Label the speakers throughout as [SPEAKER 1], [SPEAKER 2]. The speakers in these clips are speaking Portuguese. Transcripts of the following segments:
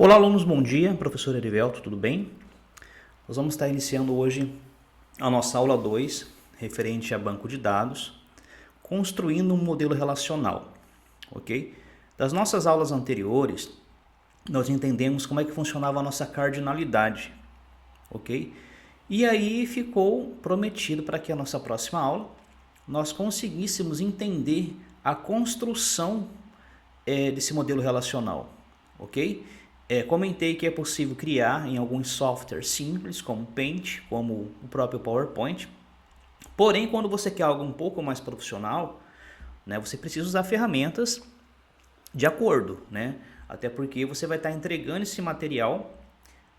[SPEAKER 1] Olá, alunos, bom dia. Professor Erivelto, tudo bem? Nós vamos estar iniciando hoje a nossa aula 2, referente a banco de dados, construindo um modelo relacional, ok? Das nossas aulas anteriores, nós entendemos como é que funcionava a nossa cardinalidade, ok? E aí ficou prometido para que a nossa próxima aula nós conseguíssemos entender a construção desse modelo relacional, ok? Comentei que é possível criar em alguns softwares simples, como Paint, como o próprio PowerPoint. Porém, quando você quer algo um pouco mais profissional, né, você precisa usar ferramentas de acordo, né? Até porque você vai estar entregando esse material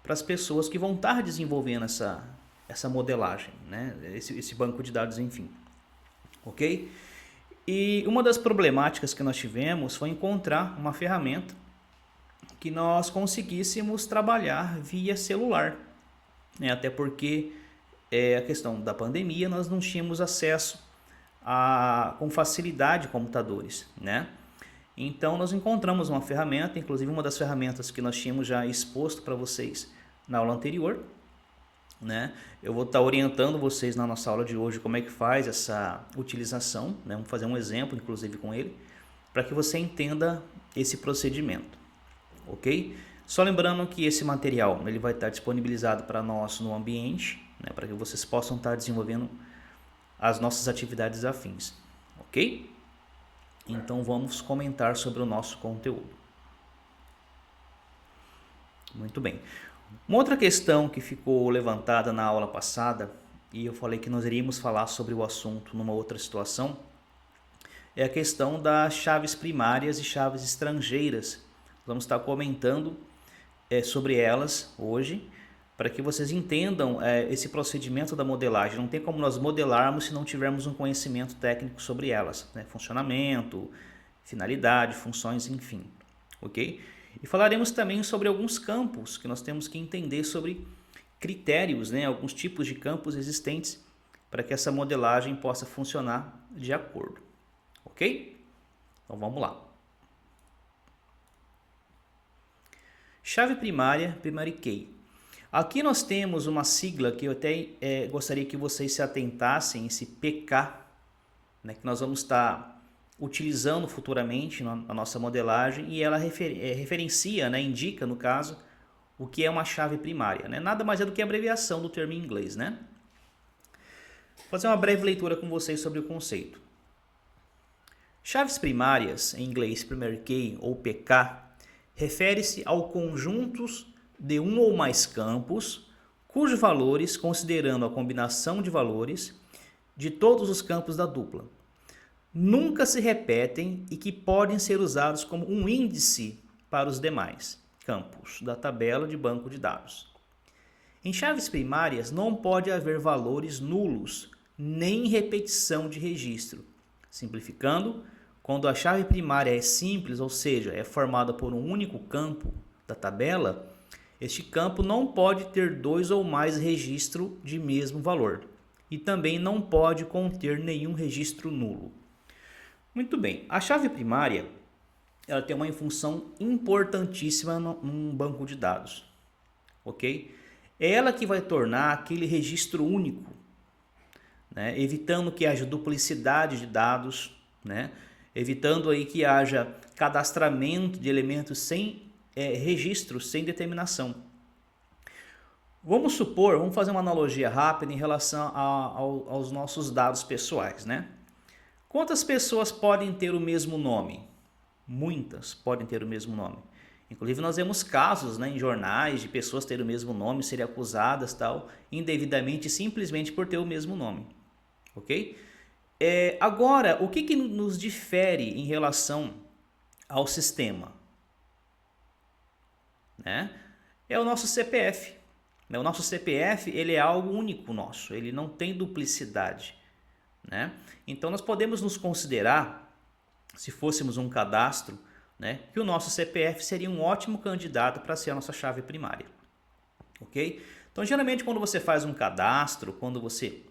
[SPEAKER 1] para as pessoas que vão estar desenvolvendo essa modelagem, né? Esse banco de dados, enfim. Ok? E uma das problemáticas que nós tivemos foi encontrar uma ferramenta que nós conseguíssemos trabalhar via celular, né? Até porque a questão da pandemia nós não tínhamos acesso com facilidade a computadores, né? Então nós encontramos uma ferramenta, inclusive uma das ferramentas que nós tínhamos já exposto para vocês na aula anterior, né? Eu vou estar orientando vocês na nossa aula de hoje como é que faz essa utilização, né? Vamos fazer um exemplo inclusive com ele, para que você entenda esse procedimento. Ok? Só lembrando que esse material ele vai estar disponibilizado para nós no ambiente, né, para que vocês possam estar desenvolvendo as nossas atividades afins. Ok? Então vamos comentar sobre o nosso conteúdo. Muito bem. Uma outra questão que ficou levantada na aula passada, e eu falei que nós iríamos falar sobre o assunto numa outra situação, é a questão das chaves primárias e chaves estrangeiras. Vamos estar comentando sobre elas hoje, para que vocês entendam esse procedimento da modelagem. Não tem como nós modelarmos se não tivermos um conhecimento técnico sobre elas, né? Funcionamento, finalidade, funções, enfim. Ok? E falaremos também sobre alguns campos que nós temos que entender sobre critérios, né? Alguns tipos de campos existentes para que essa modelagem possa funcionar de acordo. Ok? Então vamos lá. Chave primária, primary key. Aqui nós temos uma sigla que eu até gostaria que vocês se atentassem, esse PK, né, que nós vamos estar utilizando futuramente na nossa modelagem, e ela referencia, né, indica no caso, o que é uma chave primária, né? Nada mais é do que a abreviação do termo em inglês, né? Vou fazer uma breve leitura com vocês sobre o conceito. Chaves primárias, em inglês primary key ou PK, refere-se ao conjunto de um ou mais campos, cujos valores, considerando a combinação de valores de todos os campos da dupla, nunca se repetem e que podem ser usados como um índice para os demais campos da tabela de banco de dados. Em chaves primárias não pode haver valores nulos, nem repetição de registro. Simplificando, quando a chave primária é simples, ou seja, é formada por um único campo da tabela, este campo não pode ter dois ou mais registros de mesmo valor e também não pode conter nenhum registro nulo. Muito bem, a chave primária ela tem uma função importantíssima num banco de dados, ok? É ela que vai tornar aquele registro único, né? Evitando que haja duplicidade de dados, né? Evitando aí que haja cadastramento de elementos sem registro, sem determinação. Vamos supor, vamos fazer uma analogia rápida em relação aos nossos dados pessoais, né? Quantas pessoas podem ter o mesmo nome? Muitas podem ter o mesmo nome. Inclusive nós vemos casos, né, em jornais de pessoas terem o mesmo nome, serem acusadas tal, indevidamente simplesmente por ter o mesmo nome. Ok? Agora, o que nos difere em relação ao sistema? Né? É o nosso CPF. O nosso CPF ele é algo único nosso, ele não tem duplicidade. Né? Então nós podemos nos considerar, se fôssemos um cadastro, né, que o nosso CPF seria um ótimo candidato para ser a nossa chave primária. Ok? Então geralmente quando você faz um cadastro, quando você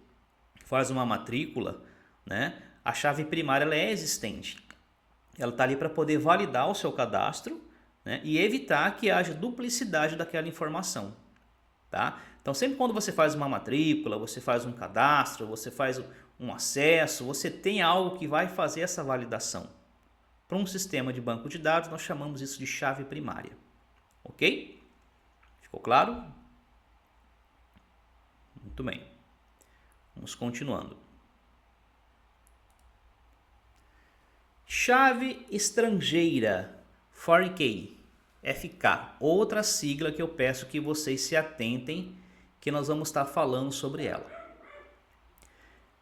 [SPEAKER 1] faz uma matrícula, né, a chave primária ela é existente. Ela está ali para poder validar o seu cadastro, né, e evitar que haja duplicidade daquela informação. Tá? Então, sempre quando você faz uma matrícula, você faz um cadastro, você faz um acesso, você tem algo que vai fazer essa validação. Para um sistema de banco de dados, nós chamamos isso de chave primária. Ok? Ficou claro? Muito bem. Vamos continuando. Chave estrangeira, foreign key, FK, outra sigla que eu peço que vocês se atentem, que nós vamos estar falando sobre ela.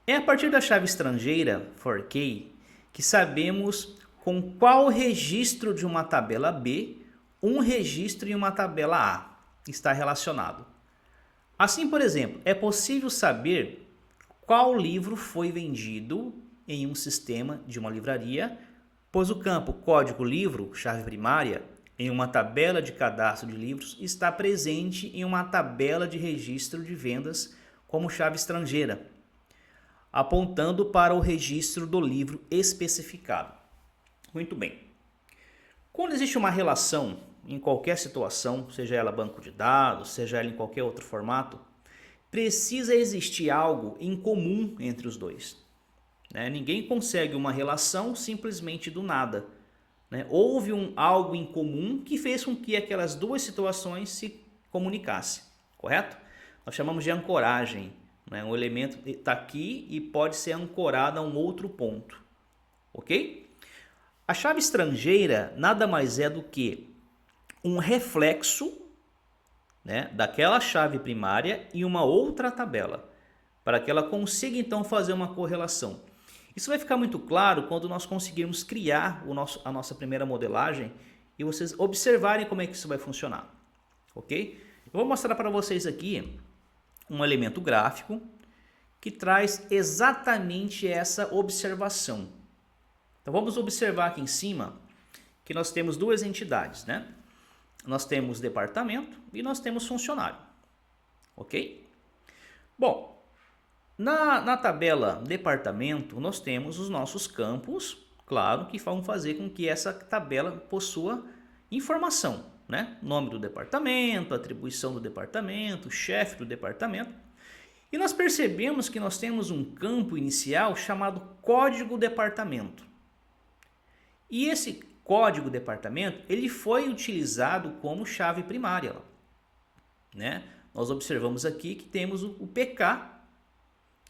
[SPEAKER 1] É a partir da chave estrangeira, foreign key, que sabemos com qual registro de uma tabela B um registro em uma tabela A está relacionado. Assim, por exemplo, é possível saber qual livro foi vendido em um sistema de uma livraria, pois o campo código livro, chave primária, em uma tabela de cadastro de livros, está presente em uma tabela de registro de vendas como chave estrangeira, apontando para o registro do livro especificado. Muito bem. Quando existe uma relação em qualquer situação, seja ela banco de dados, seja ela em qualquer outro formato, precisa existir algo em comum entre os dois. Ninguém consegue uma relação simplesmente do nada. Houve algo em comum que fez com que aquelas duas situações se comunicassem, correto? Nós chamamos de ancoragem. Um elemento está aqui e pode ser ancorado a um outro ponto, ok? A chave estrangeira nada mais é do que um reflexo, daquela chave primária em uma outra tabela, para que ela consiga então fazer uma correlação. Isso vai ficar muito claro quando nós conseguirmos criar a nossa primeira modelagem e vocês observarem como é que isso vai funcionar, ok? Eu vou mostrar para vocês aqui um elemento gráfico que traz exatamente essa observação. Então vamos observar aqui em cima que nós temos duas entidades, Nós temos departamento e nós temos funcionário, ok? Bom, na tabela departamento nós temos os nossos campos, claro, que vão fazer com que essa tabela possua informação, Nome do departamento, atribuição do departamento, chefe do departamento. E nós percebemos que nós temos um campo inicial chamado código departamento. E esse código departamento, ele foi utilizado como chave primária. Nós observamos aqui que temos o PK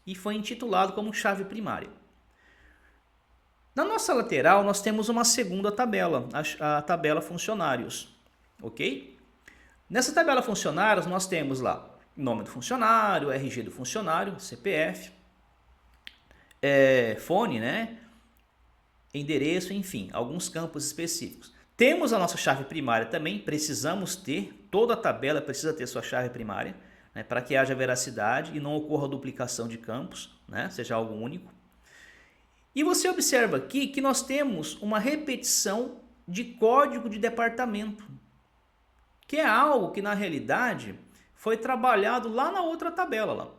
[SPEAKER 1] e foi intitulado como chave primária. Na nossa lateral, nós temos uma segunda tabela, a tabela funcionários, ok? Nessa tabela funcionários, nós temos lá nome do funcionário, RG do funcionário, CPF, fone, endereço, enfim, alguns campos específicos. Temos a nossa chave primária também, precisamos ter, toda a tabela precisa ter sua chave primária, para que haja veracidade e não ocorra duplicação de campos, seja algo único. E você observa aqui que nós temos uma repetição de código de departamento, que é algo que na realidade foi trabalhado lá na outra tabela, lá.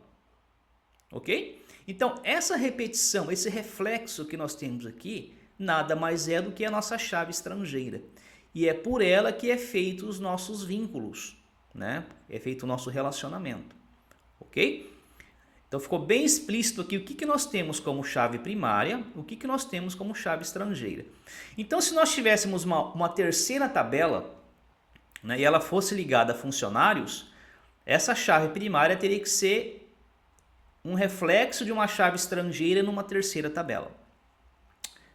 [SPEAKER 1] Ok? Então essa repetição, esse reflexo que nós temos aqui, nada mais é do que a nossa chave estrangeira. E é por ela que é feito os nossos vínculos, É feito o nosso relacionamento, ok? Então ficou bem explícito aqui o que nós temos como chave primária, o que nós temos como chave estrangeira. Então se nós tivéssemos uma terceira tabela, e ela fosse ligada a funcionários, essa chave primária teria que ser um reflexo de uma chave estrangeira numa terceira tabela.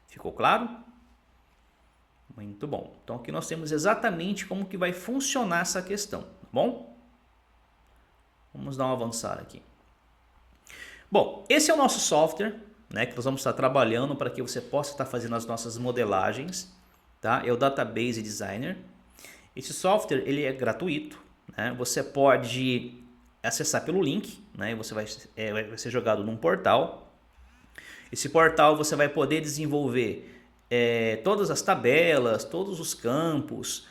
[SPEAKER 1] Ficou claro? Muito bom. Então aqui nós temos exatamente como que vai funcionar essa questão, tá bom? Vamos dar um avançar aqui. Bom, esse é o nosso software, que nós vamos estar trabalhando para que você possa estar fazendo as nossas modelagens, tá? É o Database Designer. Esse software ele é gratuito, Você pode acessar pelo link, Você vai ser jogado num portal. Esse portal você vai poder desenvolver todas as tabelas, todos os campos,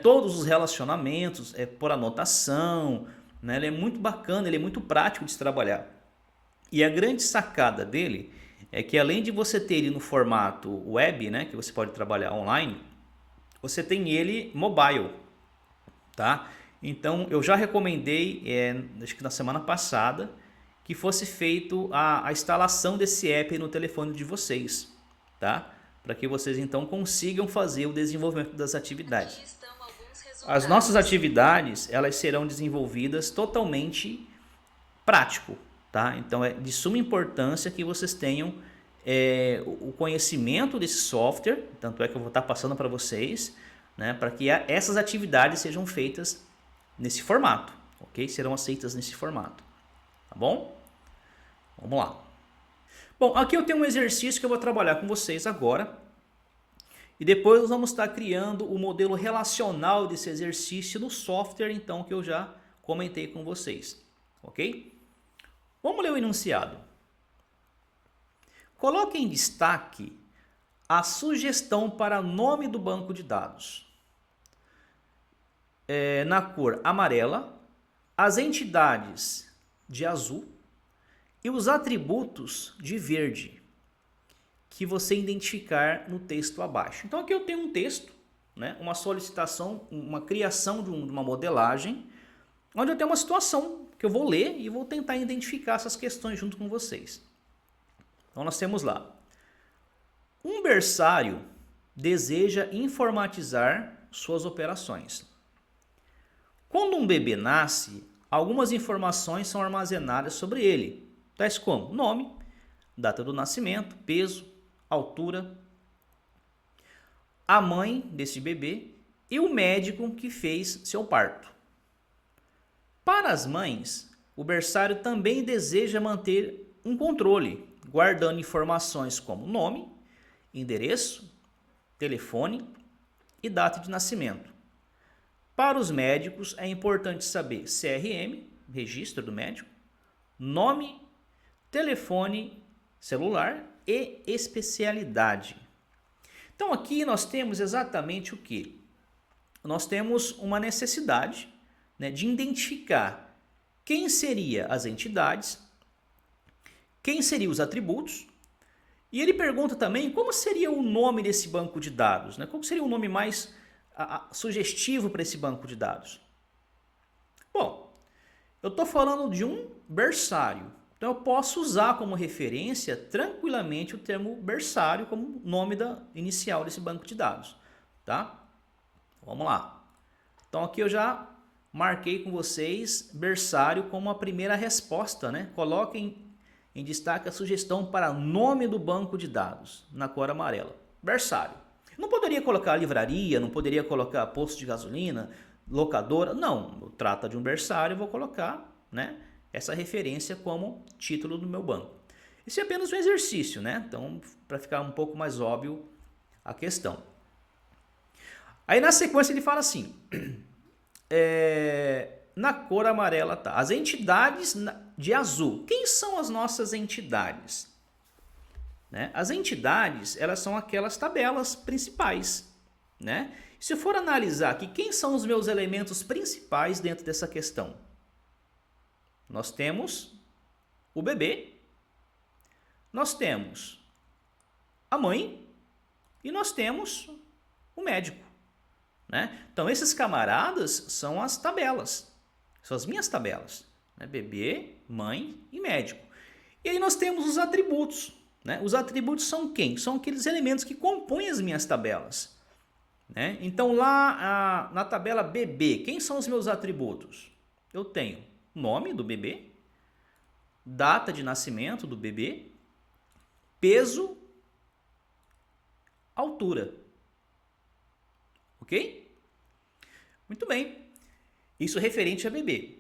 [SPEAKER 1] todos os relacionamentos por anotação. Ele é muito bacana, ele é muito prático de se trabalhar. E a grande sacada dele é que além de você ter ele no formato web, que você pode trabalhar online, você tem ele mobile, tá? Então eu já recomendei, acho que na semana passada, que fosse feito a instalação desse app no telefone de vocês, tá? Para que vocês então consigam fazer o desenvolvimento das atividades. As nossas atividades, elas serão desenvolvidas totalmente prático, tá? Então é de suma importância que vocês tenham o conhecimento desse software, tanto é que eu vou estar passando para vocês, né? Para que essas atividades sejam feitas nesse formato, ok? Serão aceitas nesse formato, tá bom? Vamos lá. Bom, aqui eu tenho um exercício que eu vou trabalhar com vocês agora. E depois nós vamos estar criando o modelo relacional desse exercício no software, então, que eu já comentei com vocês, ok? Vamos ler o enunciado. Coloque em destaque a sugestão para nome do banco de dados. Na cor amarela, as entidades de azul e os atributos de verde que você identificar no texto abaixo. Então aqui eu tenho um texto, né, uma solicitação, uma criação de uma modelagem, onde eu tenho uma situação que eu vou ler e vou tentar identificar essas questões junto com vocês. Então nós temos lá: um berçário deseja informatizar suas operações. Quando um bebê nasce, algumas informações são armazenadas sobre ele, tais como nome, data do nascimento, peso, altura, a mãe desse bebê e o médico que fez seu parto. Para as mães, o berçário também deseja manter um controle, guardando informações como nome, endereço, telefone e data de nascimento. Para os médicos, é importante saber CRM, registro do médico, nome, telefone celular e especialidade. Então aqui nós temos exatamente o que? Nós temos uma necessidade, né, de identificar quem seriam as entidades, quem seriam os atributos, e ele pergunta também como seria o nome desse banco de dados, né? Qual seria o nome mais sugestivo para esse banco de dados? Bom, eu estou falando de um berçário. Então eu posso usar como referência tranquilamente o termo berçário como nome inicial desse banco de dados, tá? Vamos lá. Então aqui eu já marquei com vocês berçário como a primeira resposta, né? Coloquem em destaque a sugestão para nome do banco de dados na cor amarela. Berçário. Não poderia colocar livraria, não poderia colocar posto de gasolina, locadora. Não, trata de um berçário, eu vou colocar, né, essa referência como título do meu banco. Esse é apenas um exercício, né? Então, para ficar um pouco mais óbvio a questão. Aí na sequência ele fala assim, na cor amarela tá, as entidades de azul. Quem são as nossas entidades? Né? As entidades, elas são aquelas tabelas principais, né? Se eu for analisar aqui, quem são os meus elementos principais dentro dessa questão? Nós temos o bebê, nós temos a mãe e nós temos o médico, né? Então esses camaradas são as tabelas, são as minhas tabelas, né? Bebê, mãe e médico. E aí nós temos os atributos, né? Os atributos são quem? São aqueles elementos que compõem as minhas tabelas, né? Então lá na tabela bebê, quem são os meus atributos? Eu tenho nome do bebê, data de nascimento do bebê, peso, altura. Ok? Muito bem. Isso referente a bebê.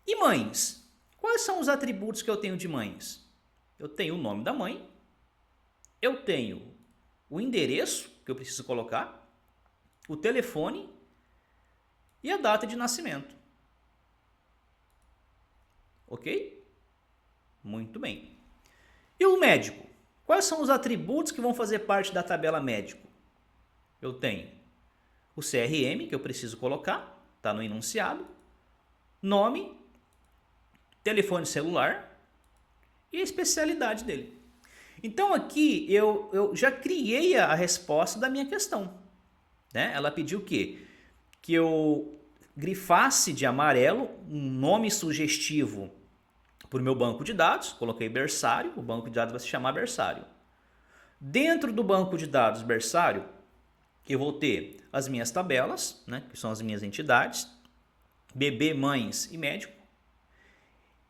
[SPEAKER 1] E mães? Quais são os atributos que eu tenho de mães? Eu tenho o nome da mãe, eu tenho o endereço que eu preciso colocar, o telefone e a data de nascimento. Ok? Muito bem. E o médico? Quais são os atributos que vão fazer parte da tabela médico? Eu tenho o CRM, que eu preciso colocar, está no enunciado, nome, telefone celular e a especialidade dele. Então aqui eu já criei a resposta da minha questão, né? Ela pediu o quê? Que eu grifasse de amarelo um nome sugestivo para o meu banco de dados. Coloquei berçário, o banco de dados vai se chamar berçário. Dentro do banco de dados berçário, eu vou ter as minhas tabelas, né, que são as minhas entidades, bebê, mães e médico.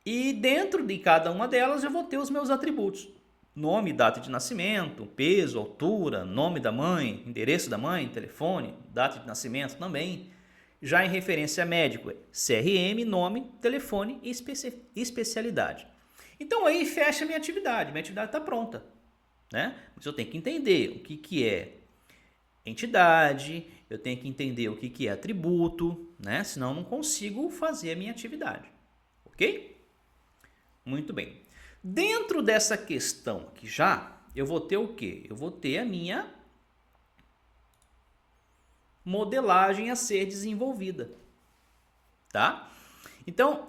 [SPEAKER 1] E dentro de cada uma delas eu vou ter os meus atributos. Nome, data de nascimento, peso, altura, nome da mãe, endereço da mãe, telefone, data de nascimento também. Já em referência a médico, CRM, nome, telefone e especialidade. Então aí fecha a minha atividade está pronta, né? Mas eu tenho que entender o que é entidade, eu tenho que entender o que é atributo, né? Senão eu não consigo fazer a minha atividade, ok? Muito bem. Dentro dessa questão aqui já, eu vou ter o quê? Eu vou ter a minha modelagem a ser desenvolvida, tá? Então,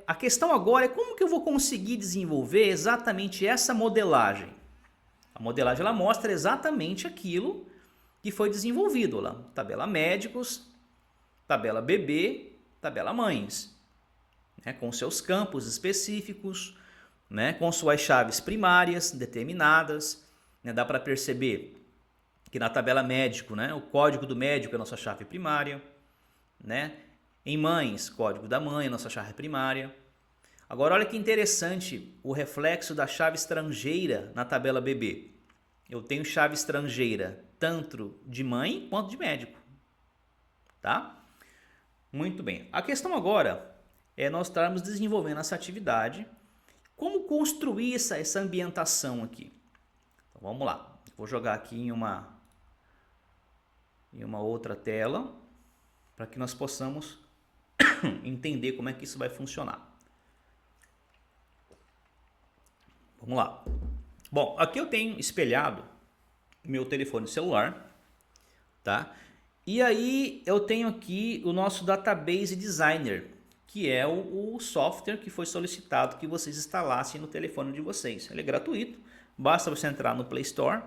[SPEAKER 1] a questão agora é como que eu vou conseguir desenvolver exatamente essa modelagem. A modelagem ela mostra exatamente aquilo que foi desenvolvido lá. Tabela médicos, tabela bebê, tabela mães, né? Com seus campos específicos, né? Com suas chaves primárias determinadas, né? Dá para perceber que na tabela médico, né, o código do médico é a nossa chave primária, né? Em mães, código da mãe é a nossa chave primária. Agora olha que interessante o reflexo da chave estrangeira na tabela bebê. Eu tenho chave estrangeira tanto de mãe quanto de médico, tá? Muito bem. A questão agora é nós estarmos desenvolvendo essa atividade. Como construir essa ambientação aqui? Então, vamos lá. Vou jogar aqui em uma outra tela para que nós possamos entender como é que isso vai funcionar. Vamos lá. Bom, aqui eu tenho espelhado meu telefone celular, tá? E aí eu tenho aqui o nosso Database Designer, que é o software que foi solicitado que vocês instalassem no telefone de vocês. Ele é gratuito, basta você entrar no Play Store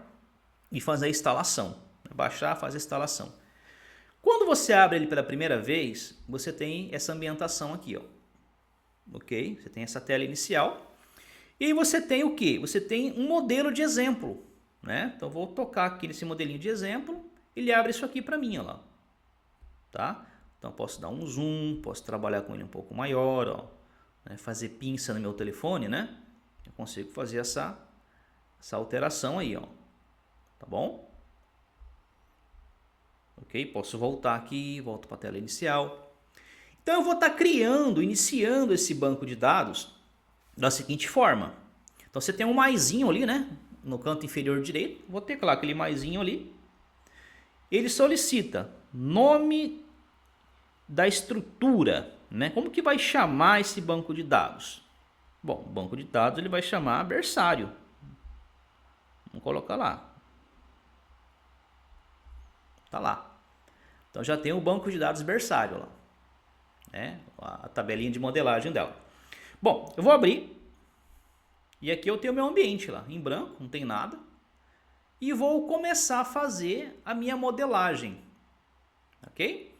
[SPEAKER 1] e fazer a instalação, baixar, fazer a instalação. Quando você abre ele pela primeira vez, você tem essa ambientação aqui, ó. Ok? Você tem essa tela inicial. E aí você tem o quê? Você tem um modelo de exemplo, né? Então vou tocar aqui nesse modelinho de exemplo, ele abre isso aqui para mim, ó lá. Tá? Então posso dar um zoom, posso trabalhar com ele um pouco maior, ó, né? Fazer pinça no meu telefone, né? Eu consigo fazer essa alteração aí, ó. Tá bom? Ok? Posso voltar aqui, volto para a tela inicial. Então eu vou estar iniciando esse banco de dados da seguinte forma. Então você tem um maisinho ali, né? No canto inferior direito. Vou teclar aquele maisinho ali. Ele solicita nome da estrutura, né? Como que vai chamar esse banco de dados? Bom, o banco de dados ele vai chamar berçário. Vamos colocar lá. Tá lá. Então já tem o banco de dados berçário lá, né? A tabelinha de modelagem dela. Bom, eu vou abrir. E aqui eu tenho o meu ambiente lá, em branco, não tem nada. E vou começar a fazer a minha modelagem. Ok?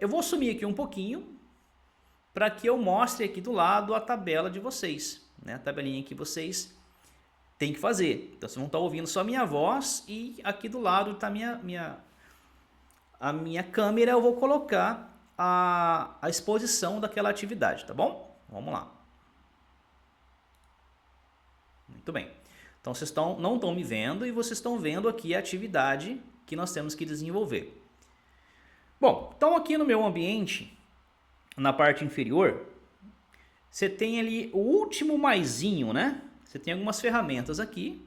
[SPEAKER 1] Eu vou sumir aqui um pouquinho para que eu mostre aqui do lado a tabela de vocês, né? A tabelinha que vocês têm que fazer. Então vocês vão estar ouvindo só a minha voz e aqui do lado está a minha câmera. Eu vou colocar a exposição daquela atividade, tá bom? Vamos lá. Muito bem. Então vocês não estão me vendo e vocês estão vendo aqui a atividade que nós temos que desenvolver. Bom, então aqui no meu ambiente, na parte inferior, você tem ali o último maisinho, né? Você tem algumas ferramentas aqui,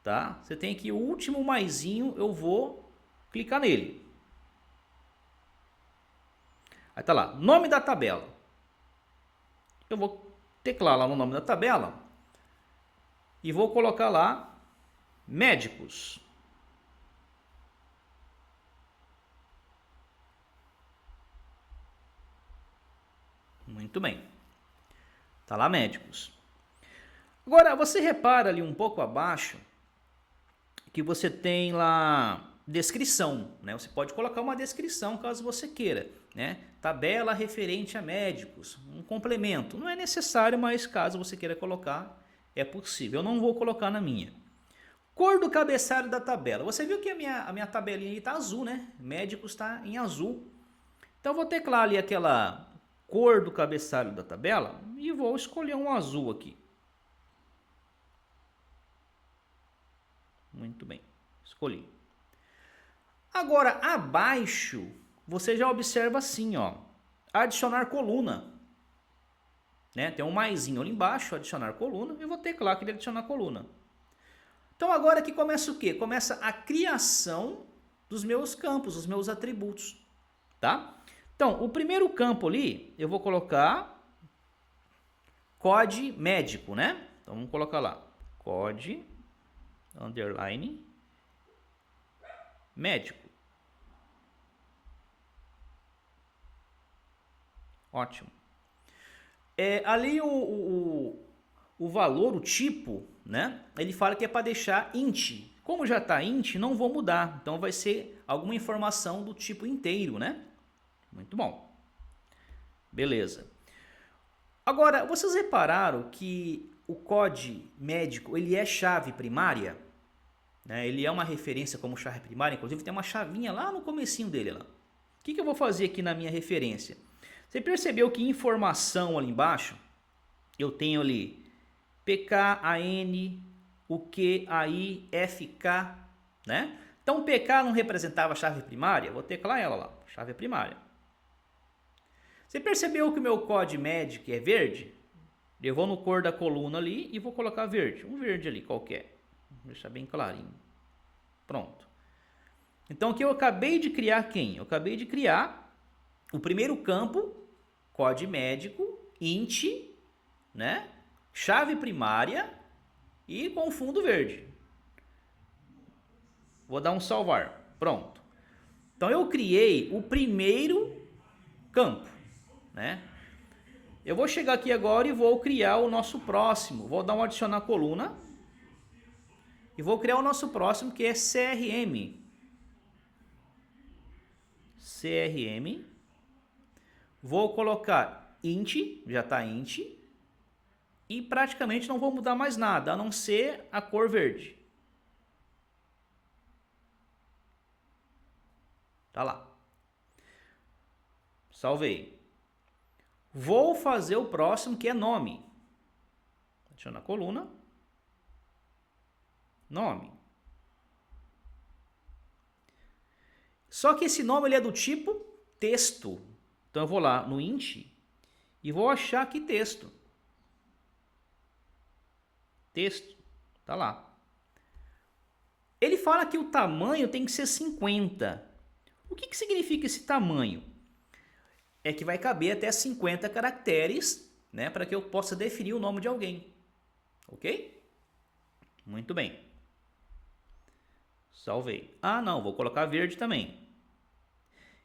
[SPEAKER 1] tá? Você tem aqui o último maisinho, eu vou clicar nele. Aí tá lá, nome da tabela. Eu vou teclar lá no nome da tabela e vou colocar lá médicos. Muito bem. Tá lá médicos. Agora você repara ali um pouco abaixo que você tem lá descrição, né? Você pode colocar uma descrição caso você queira, né? Tabela referente a médicos, um complemento. Não é necessário, mas caso você queira colocar, é possível. Eu não vou colocar na minha. Cor do cabeçalho da tabela. Você viu que a minha tabelinha está azul, né? Médicos está em azul. Então eu vou teclar ali aquela cor do cabeçalho da tabela e vou escolher um azul aqui. Muito bem, escolhi. Agora abaixo você já observa assim, ó, adicionar coluna. Né? Tem um maisinho ali embaixo, adicionar coluna, eu vou teclar aqui de adicionar coluna. Então agora aqui começa o quê? Começa a criação dos meus campos, dos meus atributos, tá? Então, o primeiro campo ali, eu vou colocar COD médico, né? Então vamos colocar lá, COD underline médico. Ótimo. Ali o valor, o tipo, né? Ele fala que é para deixar int. Como já está int, não vou mudar. Então vai ser alguma informação do tipo inteiro, né? Muito bom. Beleza. Agora, vocês repararam que o COD médico, ele é chave primária? Né? Ele é uma referência como chave primária. Inclusive tem uma chavinha lá no comecinho dele. Lá. O que eu vou fazer aqui na minha referência? Você percebeu que informação ali embaixo, eu tenho ali PK, AN, o Q, AI, FK, né? Então PK não representava a chave primária, vou teclar ela lá, chave primária. Você percebeu que o meu COD médico é verde? Eu vou no cor da coluna ali e vou colocar verde, um verde ali qualquer. Vou deixar bem clarinho. Pronto. Então aqui eu acabei de criar quem? Eu acabei de criar o primeiro campo, COD médico, int, né? Chave primária e com fundo verde. Vou dar um salvar. Pronto. Então eu criei o primeiro campo, né? Eu vou chegar aqui agora e vou criar o nosso próximo. Vou dar um adicionar coluna. E vou criar o nosso próximo que é CRM. CRM. Vou colocar int, já está int. E praticamente não vou mudar mais nada, a não ser a cor verde. Tá lá. Salvei. Vou fazer o próximo que é nome. Adiciona a coluna. Nome. Só que esse nome ele é do tipo texto. Então eu vou lá no int e vou achar aqui texto. Texto, tá lá. Ele fala que o tamanho tem que ser 50. O que significa esse tamanho? É que vai caber até 50 caracteres, né, para que eu possa definir o nome de alguém. Ok? Muito bem. Salvei. Ah, não, vou colocar verde também.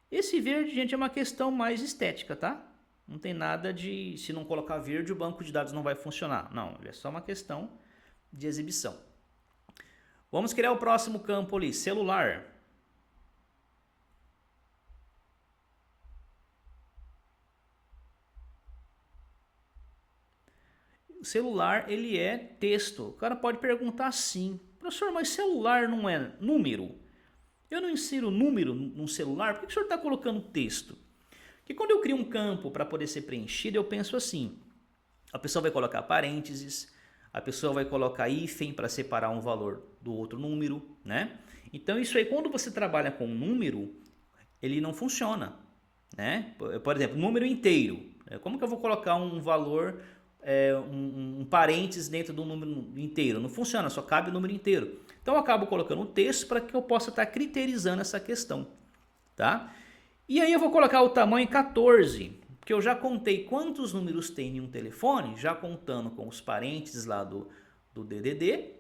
[SPEAKER 1] Esse verde, gente, é uma questão mais estética, tá? Não tem nada de, se não colocar verde, o banco de dados não vai funcionar. Não, é só uma questão de exibição. Vamos criar o próximo campo ali, celular. O celular, ele é texto. O cara pode perguntar assim, professor, mas celular não é número? Eu não insiro número num celular, por que o senhor está colocando texto? Porque quando eu crio um campo para poder ser preenchido, eu penso assim, a pessoa vai colocar parênteses, a pessoa vai colocar hífen para separar um valor do outro número, né? Então isso aí, quando você trabalha com um número, ele não funciona, né? Por exemplo, número inteiro. Como que eu vou colocar um valor, um parênteses dentro do número inteiro? Não funciona, só cabe o número inteiro. Então eu acabo colocando um texto para que eu possa estar criterizando essa questão, tá? E aí eu vou colocar o tamanho 14, porque eu já contei quantos números tem em um telefone, já contando com os parênteses lá do DDD,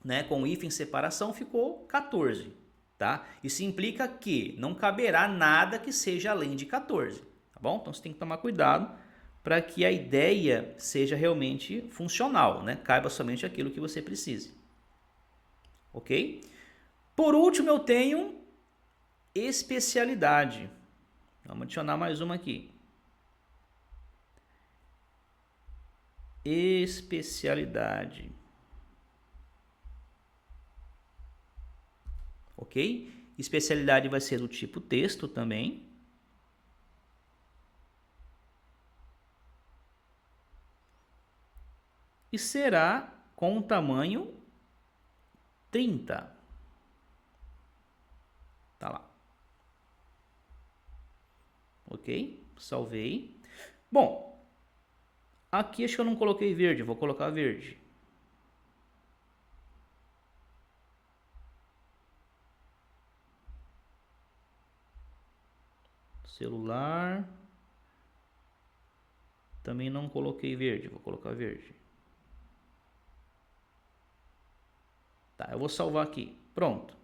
[SPEAKER 1] né, com o hífen separação, ficou 14, tá? Isso implica que não caberá nada que seja além de 14, tá bom? Então você tem que tomar cuidado para que a ideia seja realmente funcional, né? Caiba somente aquilo que você precise. Ok? Por último, eu tenho especialidade. Vamos adicionar mais uma aqui. Especialidade. Ok? Especialidade vai ser do tipo texto também. E será com o tamanho 30. Tá lá. Ok? Salvei. Bom, aqui acho que eu não coloquei verde, vou colocar verde. Celular. Também não coloquei verde, vou colocar verde. Tá, eu vou salvar aqui. Pronto.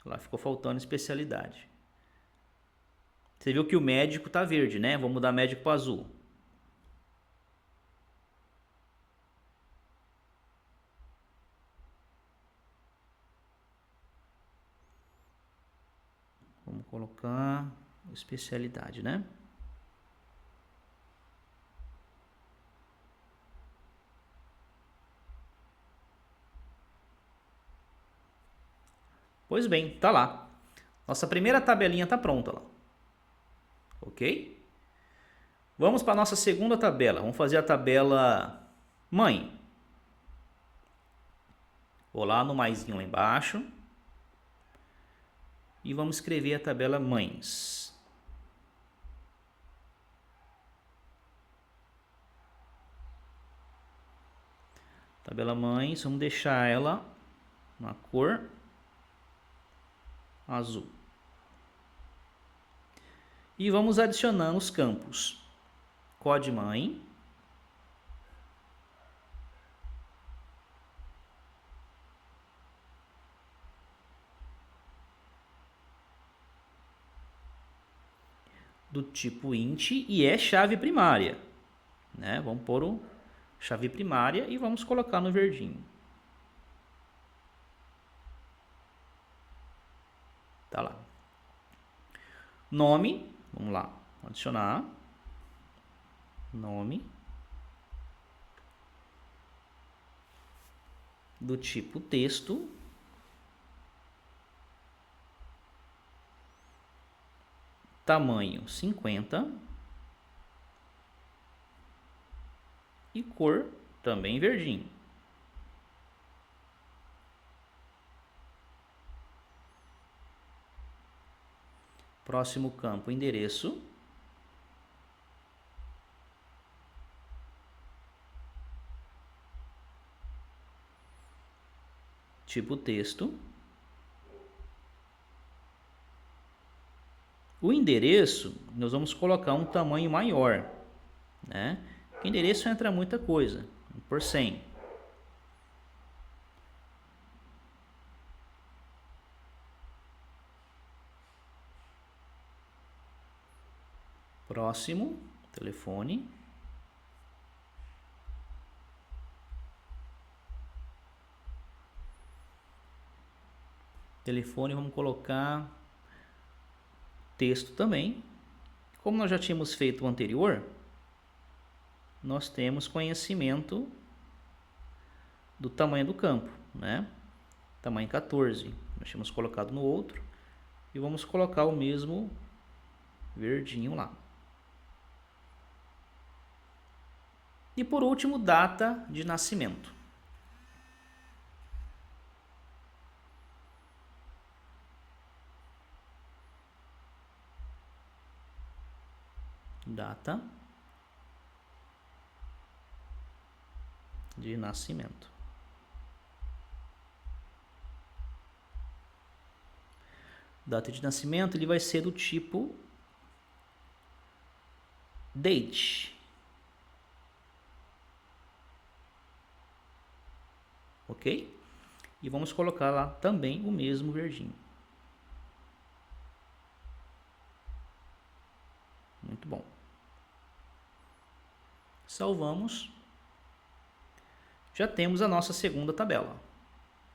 [SPEAKER 1] Lá ficou faltando especialidade. Você viu que o médico tá verde, né? Vou mudar médico para azul. Vamos colocar especialidade, né? Pois bem, tá lá. Nossa primeira tabelinha tá pronta lá. Ok? Vamos para a nossa segunda tabela. Vamos fazer a tabela mãe. Vou lá no maisinho lá embaixo. E vamos escrever a tabela mães. Tabela mães, vamos deixar ela na cor azul. E vamos adicionando os campos. COD mãe. Do tipo int e é chave primária, né? Vamos pôr o chave primária e vamos colocar no verdinho. Tá lá. Nome, vamos lá, adicionar nome do tipo texto. Tamanho 50 e cor também verdinho. Próximo campo, endereço. Tipo texto. O endereço, nós vamos colocar um tamanho maior, né? O endereço entra muita coisa, por 100. Próximo, telefone. Telefone, vamos colocar texto também. Como nós já tínhamos feito o anterior, nós temos conhecimento do tamanho do campo, né? Tamanho 14. Nós tínhamos colocado no outro e vamos colocar o mesmo verdinho lá. E por último, data de nascimento. Data de nascimento. Data de nascimento, ele vai ser do tipo date. Ok? E vamos colocar lá também o mesmo verdinho. Muito bom. Salvamos. Já temos a nossa segunda tabela.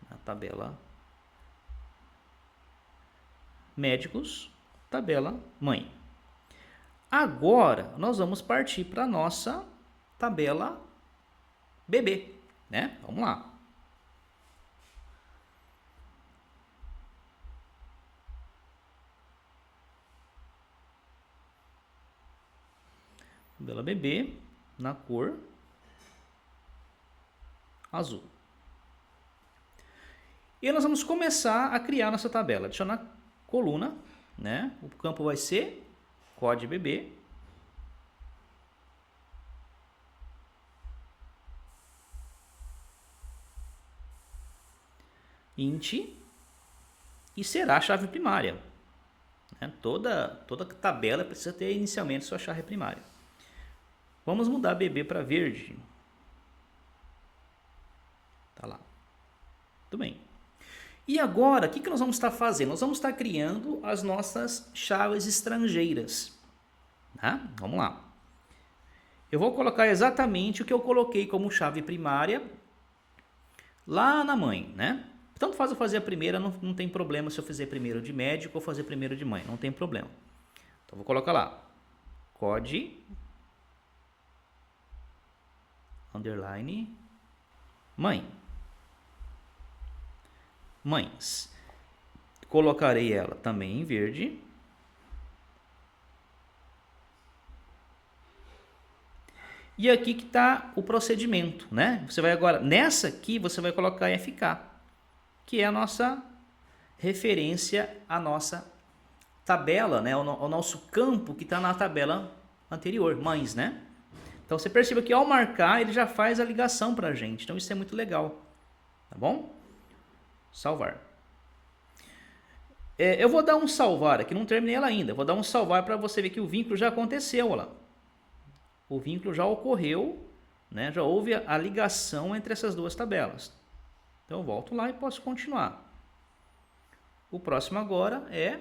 [SPEAKER 1] A tabela médicos, tabela mãe. Agora, nós vamos partir para a nossa tabela bebê, né? Vamos lá. Tabela bebê na cor azul. E nós vamos começar a criar nossa tabela. Adicionar coluna, né? O campo vai ser COD bebê. Int e será a chave primária. Né? Toda tabela precisa ter inicialmente sua chave primária. Vamos mudar bebê para verde. Tá lá. Tudo bem. E agora, o que nós vamos estar fazendo? Nós vamos estar criando as nossas chaves estrangeiras. Tá? Vamos lá. Eu vou colocar exatamente o que eu coloquei como chave primária lá na mãe, né? Tanto faz eu fazer a primeira, não tem problema se eu fizer primeiro de médico ou fazer primeiro de mãe, não tem problema. Então vou colocar lá, COD, underline, mãe. Mães. Colocarei ela também em verde. E aqui que está o procedimento, né? Você vai agora, nessa aqui você vai colocar FK, que é a nossa referência à nossa tabela, né? O nosso campo que está na tabela anterior, mães, né? Então você perceba que ao marcar ele já faz a ligação para a gente, então isso é muito legal, tá bom? Salvar. Eu vou dar um salvar aqui, não terminei ela ainda, vou dar um salvar para você ver que o vínculo já aconteceu, olha lá. O vínculo já ocorreu, né? Já houve a ligação entre essas duas tabelas. Então eu volto lá e posso continuar. O próximo agora é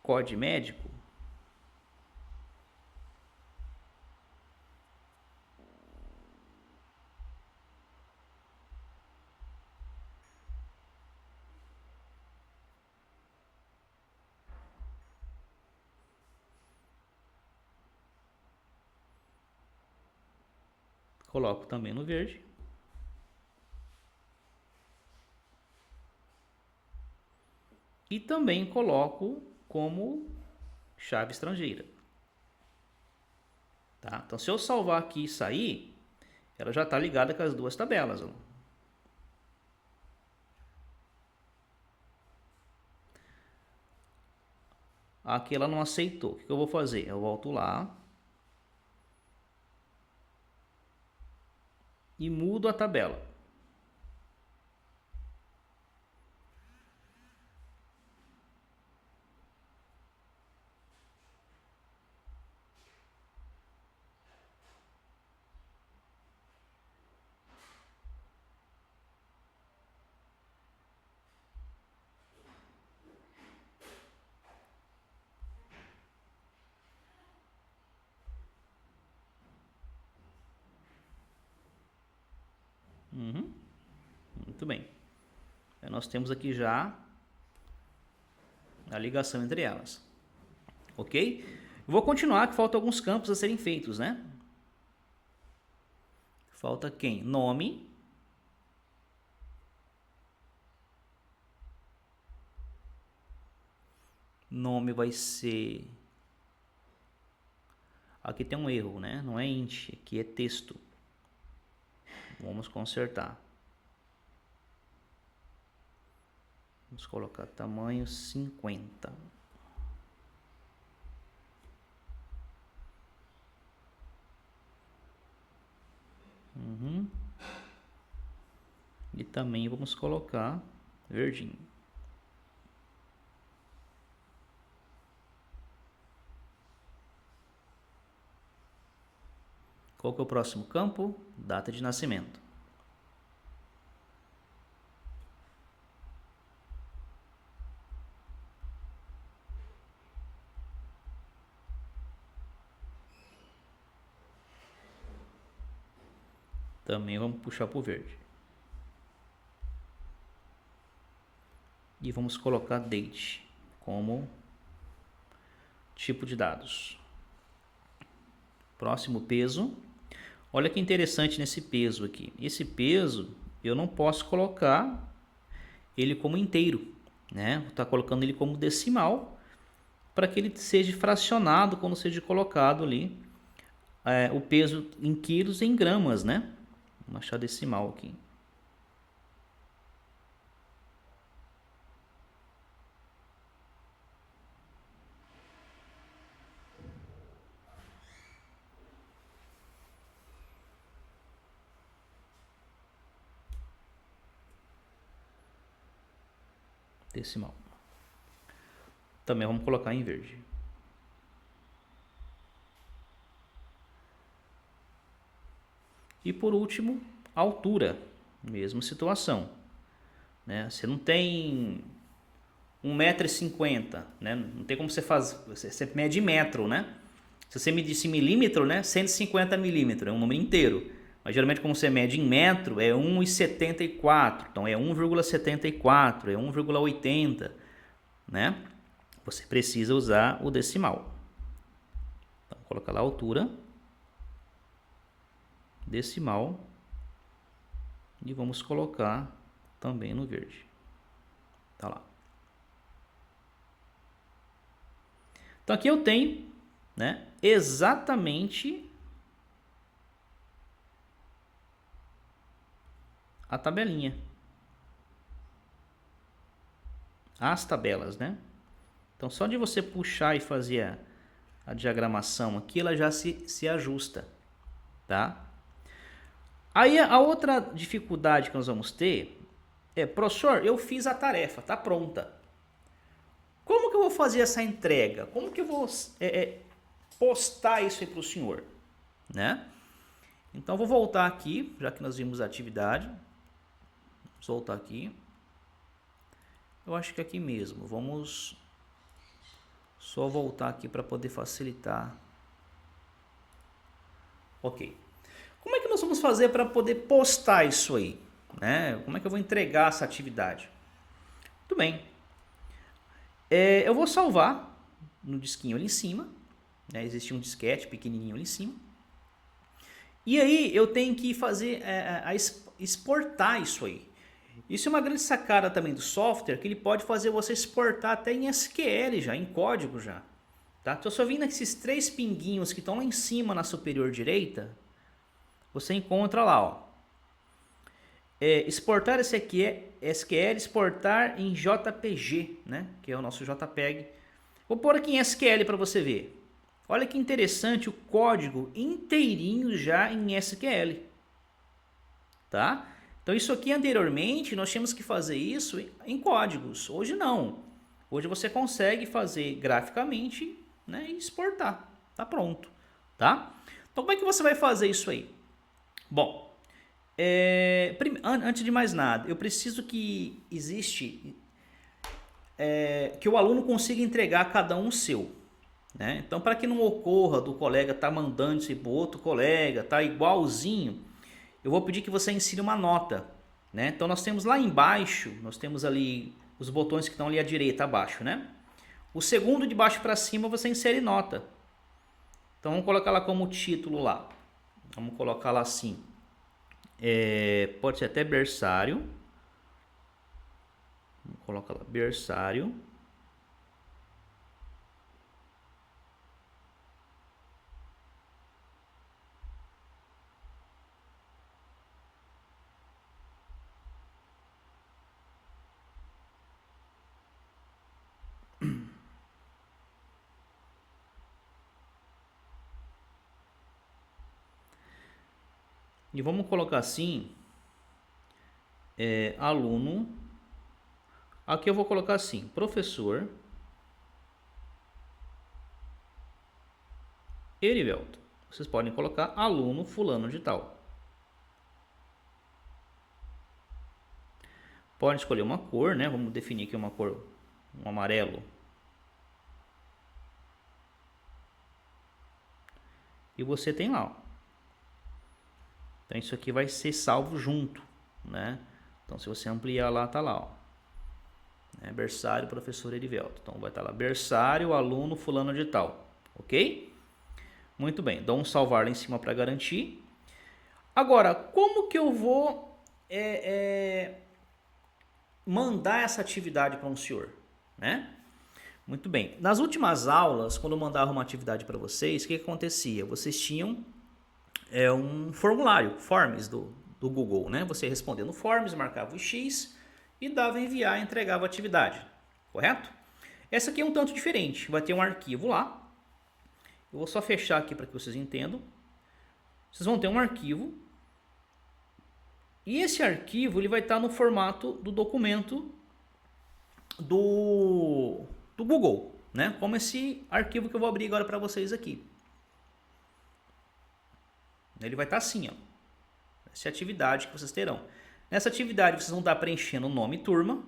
[SPEAKER 1] COD médico. Coloco também no verde. E também coloco como chave estrangeira. Tá? Então, se eu salvar aqui e sair, ela já está ligada com as duas tabelas. Ó. Aqui ela não aceitou. O que eu vou fazer? Eu volto lá. E mudo a tabela. Muito bem. Nós temos aqui já a ligação entre elas. Ok? Vou continuar, que faltam alguns campos a serem feitos, né? Falta quem? Nome. Nome vai ser... Aqui tem um erro, né? Não é int, aqui é texto. Vamos consertar. Vamos colocar tamanho 50. E também vamos colocar verdinho. Qual que é o próximo campo? Data de nascimento. Também vamos puxar para o verde. E vamos colocar date. como tipo de dados. Próximo peso. Olha que interessante nesse peso aqui. Esse peso eu não posso colocar ele como inteiro, né? Vou estar colocando ele como decimal para que ele seja fracionado quando seja colocado ali o peso em quilos e em gramas, né? Vamos achar decimal aqui. Decimal. Também vamos colocar em verde. E por último, altura. Mesma situação, né? Você não tem 1,50 m, né? Não tem como você fazer. Você mede em metro, né? Se você medisse milímetro, né? 150 milímetros, é um número inteiro. Mas geralmente, como você mede em metro, é 1,74. Então é 1,74, é 1,80, né? Você precisa usar o decimal. Então, vou colocar lá a altura, decimal, e vamos colocar também no verde. Tá lá. Então aqui eu tenho, né, exatamente a tabelinha. As tabelas, né? Então só de você puxar e fazer a diagramação aqui, ela já se ajusta, tá? Aí a outra dificuldade que nós vamos ter é, professor, eu fiz a tarefa, tá pronta. Como que eu vou fazer essa entrega? Como que eu vou postar isso aí para o senhor? Né? Então, vou voltar aqui, já que nós vimos a atividade. Vamos voltar aqui. Eu acho que é aqui mesmo. Vamos só voltar aqui para poder facilitar. Ok. Como é que nós vamos fazer para poder postar isso aí? Né? Como é que eu vou entregar essa atividade? Tudo bem. Eu vou salvar no disquinho ali em cima, né? Existe um disquete pequenininho ali em cima. E aí eu tenho que fazer exportar isso aí. Isso é uma grande sacada também do software, que ele pode fazer você exportar até em SQL já, em código já. Tá? Então, só vindo nesses 3 pinguinhos que estão lá em cima na superior direita, você encontra lá, ó. Exportar SQL, exportar em JPG, né? Que é o nosso JPEG. Vou pôr aqui em SQL para você ver. Olha que interessante, o código inteirinho já em SQL. Tá? Então isso aqui anteriormente nós tínhamos que fazer isso em códigos. Hoje não. Hoje você consegue fazer graficamente, né, e exportar. Tá pronto. Tá? Então como é que você vai fazer isso aí? Bom, antes de mais nada, eu preciso que que o aluno consiga entregar cada um seu, né? Então, para que não ocorra do colega estar mandando isso para outro colega, tá igualzinho, eu vou pedir que você insira uma nota, né? Então, nós temos lá embaixo, nós temos ali os botões que estão ali à direita, abaixo, né? O segundo de baixo para cima você insere nota. Então, vamos colocar lá como título lá. Vamos colocar lá assim. Pode ser até berçário. Vamos colocar lá, berçário. E vamos colocar assim, aluno. Aqui eu vou colocar assim, professor Erivelto. Vocês podem colocar aluno fulano de tal. Pode escolher uma cor, né? Vamos definir aqui uma cor, um amarelo. E você tem lá, ó. Então isso aqui vai ser salvo junto, né? Então se você ampliar lá, tá lá, ó. né? Berçário, professor Erivelto. Então vai estar lá, berçário, aluno fulano de tal, ok? Muito bem, dou um salvar lá em cima para garantir. Agora, como que eu vou mandar essa atividade para um senhor, né? Muito bem. Nas últimas aulas, quando eu mandava uma atividade para vocês, o que acontecia? Vocês tinham um formulário, Forms do Google, né? Você respondendo no Forms, marcava o X e dava enviar e entregava a atividade, correto? Essa aqui é um tanto diferente. Vai ter um arquivo lá. Eu vou só fechar aqui para que vocês entendam. Vocês vão ter um arquivo. E esse arquivo ele vai estar no formato do documento do Google, né? Como esse arquivo que eu vou abrir agora para vocês aqui. Ele vai estar assim, ó. Essa é a atividade que vocês terão. Nessa atividade vocês vão estar preenchendo nome e turma,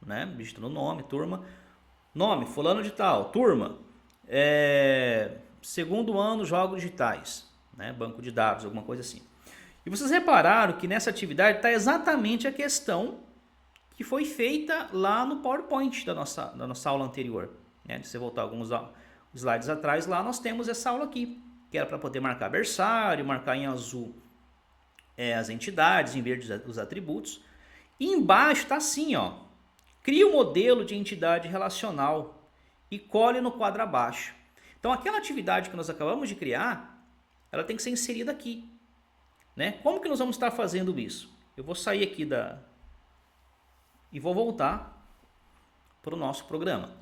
[SPEAKER 1] né? Digitando nome, turma. Nome, fulano de tal, turma. Segundo ano, jogos digitais, né? Banco de dados, alguma coisa assim. E vocês repararam que nessa atividade está exatamente a questão que foi feita lá no PowerPoint da nossa aula anterior, né? Se você voltar alguns slides atrás, lá nós temos essa aula aqui, que era para poder marcar berçário, marcar em azul as entidades, em verde os atributos. E embaixo está assim, ó, cria o modelo de entidade relacional e colhe no quadro abaixo. Então aquela atividade que nós acabamos de criar, ela tem que ser inserida aqui, né? Como que nós vamos estar fazendo isso? Eu vou sair aqui e vou voltar para o nosso programa.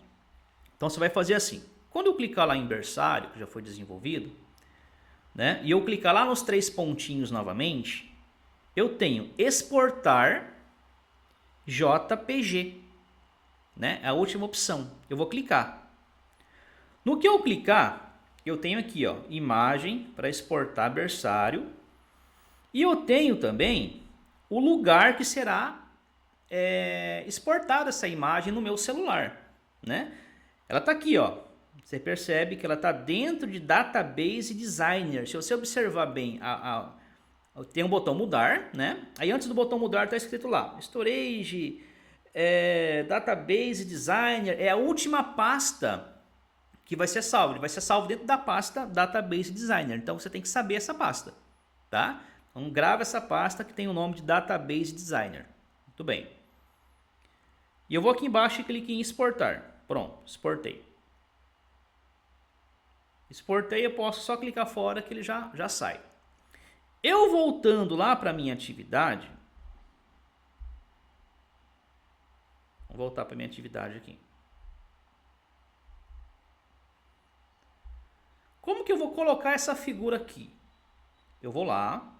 [SPEAKER 1] Então você vai fazer assim. Quando eu clicar lá em berçário, que já foi desenvolvido, né? E eu clicar lá nos 3 pontinhos novamente, eu tenho exportar JPG, né? É a última opção. Eu vou clicar. No que eu clicar, eu tenho aqui, ó, imagem para exportar berçário. E eu tenho também o lugar que será exportada essa imagem no meu celular, né? Ela está aqui, ó. Você percebe que ela está dentro de Database Designer. Se você observar bem, tem um botão mudar, né? Aí antes do botão mudar está escrito lá, Storage, Database Designer. É a última pasta que vai ser salvo. Ele vai ser salvo dentro da pasta Database Designer. Então você tem que saber essa pasta, tá? Então grava essa pasta que tem o nome de Database Designer. Muito bem. E eu vou aqui embaixo e clique em exportar. Pronto, exportei. Exportei, eu posso só clicar fora que ele já sai. Eu voltando lá para a minha atividade. Vou voltar para a minha atividade aqui. Como que eu vou colocar essa figura aqui? Eu vou lá,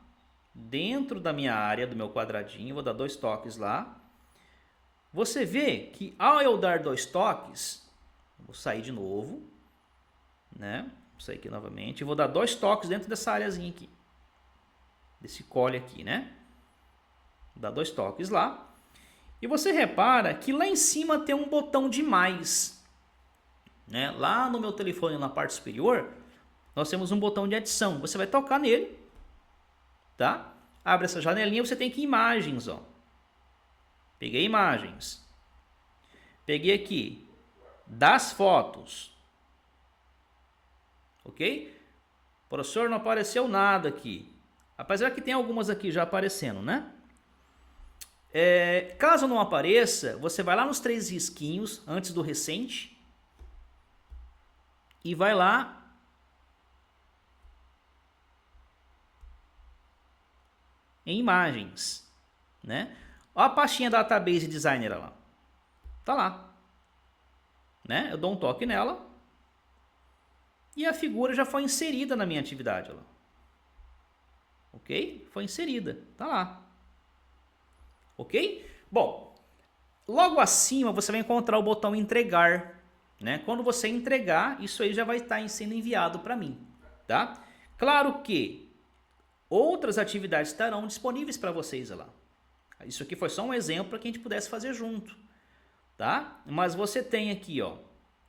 [SPEAKER 1] dentro da minha área, do meu quadradinho, vou dar 2 toques lá. Você vê que ao eu dar 2 toques, vou sair de novo, né? Vou sair aqui novamente e vou dar 2 toques dentro dessa áreazinha aqui, desse cole aqui, né? Vou dar 2 toques lá. E você repara que lá em cima tem um botão de mais, né? Lá no meu telefone, na parte superior, nós temos um botão de adição. Você vai tocar nele, tá? Abre essa janelinha, você tem aqui imagens, ó. Peguei imagens. Peguei aqui das fotos. Ok? Professor, não apareceu nada aqui. Apesar que tem algumas aqui já aparecendo, né? Caso não apareça, você vai lá nos 3 risquinhos antes do recente e vai lá em imagens, né? Olha a pastinha Database Designer lá. Tá lá, né? Eu dou um toque nela e a figura já foi inserida na minha atividade, ó. Ok? Foi inserida, tá lá. Ok? Bom, logo acima você vai encontrar o botão entregar, né? Quando você entregar, isso aí já vai estar sendo enviado para mim, tá? Claro que outras atividades estarão disponíveis para vocês lá. Isso aqui foi só um exemplo para que a gente pudesse fazer junto, tá? Mas você tem aqui, ó,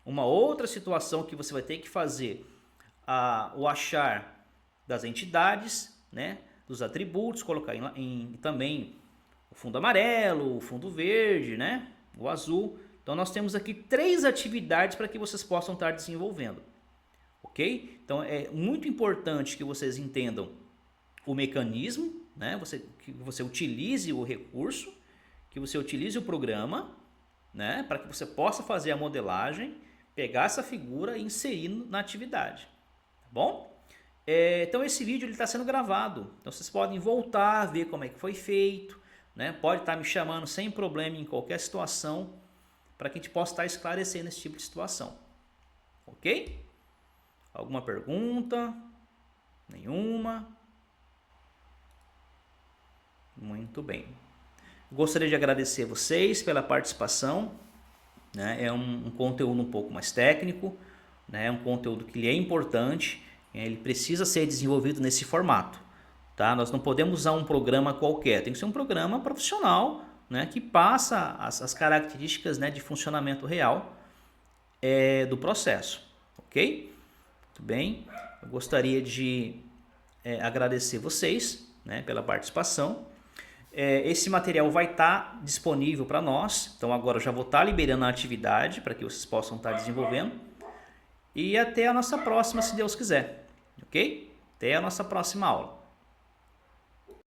[SPEAKER 1] uma outra situação que você vai ter que fazer o achar das entidades, né? Dos atributos, colocar também o fundo amarelo, o fundo verde, né? o azul. Então nós temos aqui 3 atividades para que vocês possam estar desenvolvendo, ok? Então é muito importante que vocês entendam o mecanismo, né? Que você utilize o recurso, que você utilize o programa, né? Para que você possa fazer a modelagem, pegar essa figura e inserir na atividade, tá bom? Então esse vídeo está sendo gravado, então vocês podem voltar, ver como é que foi feito, né? Pode estar me chamando sem problema em qualquer situação, para que a gente possa estar esclarecendo esse tipo de situação, ok? Alguma pergunta? Nenhuma? Muito bem. Gostaria de agradecer vocês pela participação, né? É um conteúdo um pouco mais técnico, né? É um conteúdo que é importante, ele precisa ser desenvolvido nesse formato, tá? Nós não podemos usar um programa qualquer, tem que ser um programa profissional, né? Que passa as características, né? De funcionamento real do processo, ok? Muito bem, eu gostaria de agradecer vocês, né? Pela participação. Esse material vai estar disponível para nós, então agora eu já vou estar liberando a atividade para que vocês possam estar desenvolvendo. E até a nossa próxima, se Deus quiser, ok? Até a nossa próxima aula.